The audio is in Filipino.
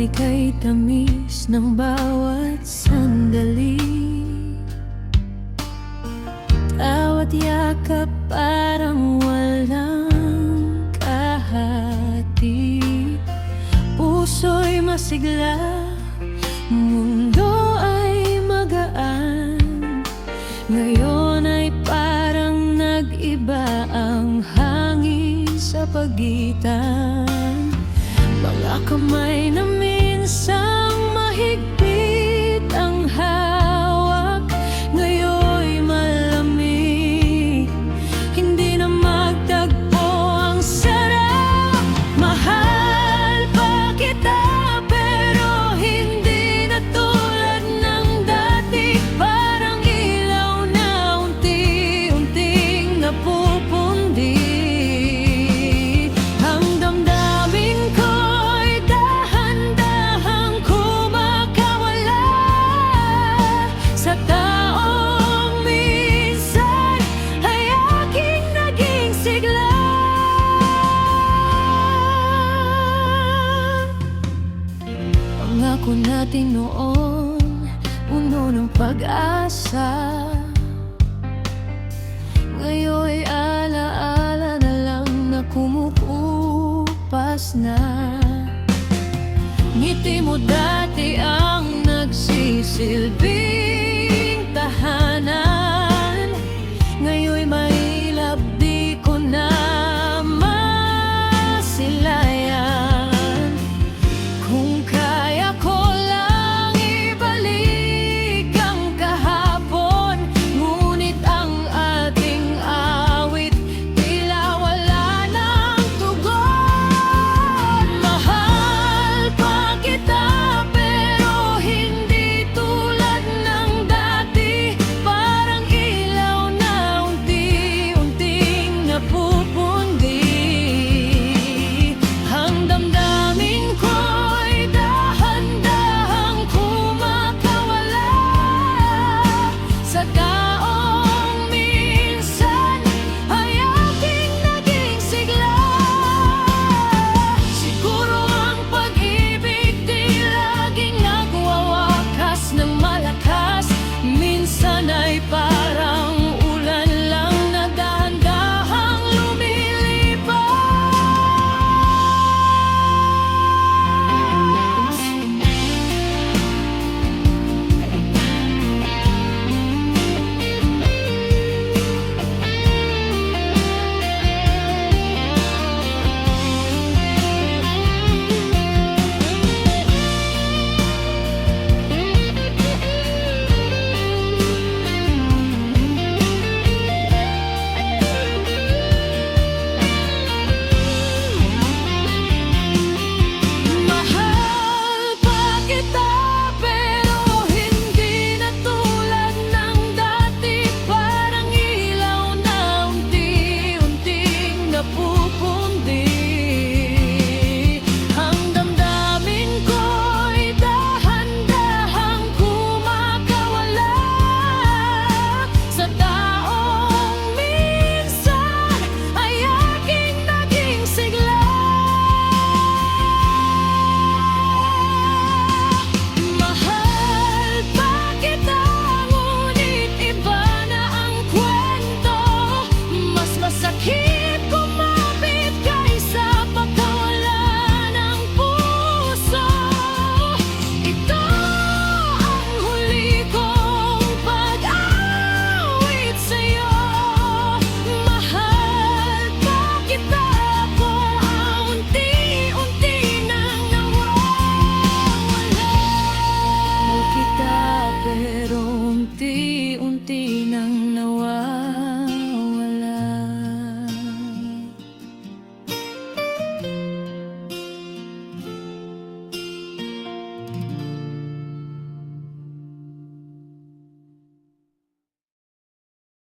ika'y tamis ng bawat sandali. Bawat yakap parang walang kahati. Puso'y masigla, mundo ay magaan. Ngayon ay parang nag-iba ang hangin sa pagitan. Mga kamay na minsang mahigpit ang hawak, ngayon'y malamig. Hindi na magtagpo ang sarap. Mahal pa kita, pero hindi na tulad ng dati. Parang ilaw na unti-unting napupundi. Ang damdamin ko'y dahan-dahang kumakawala sa taong minsan ay aking naging sigla. Pangako natin noon, puno ng pag-asa. Ngayon'y alaala na lang na kumukupas na. Ngiti mo dati ang nagsisilbi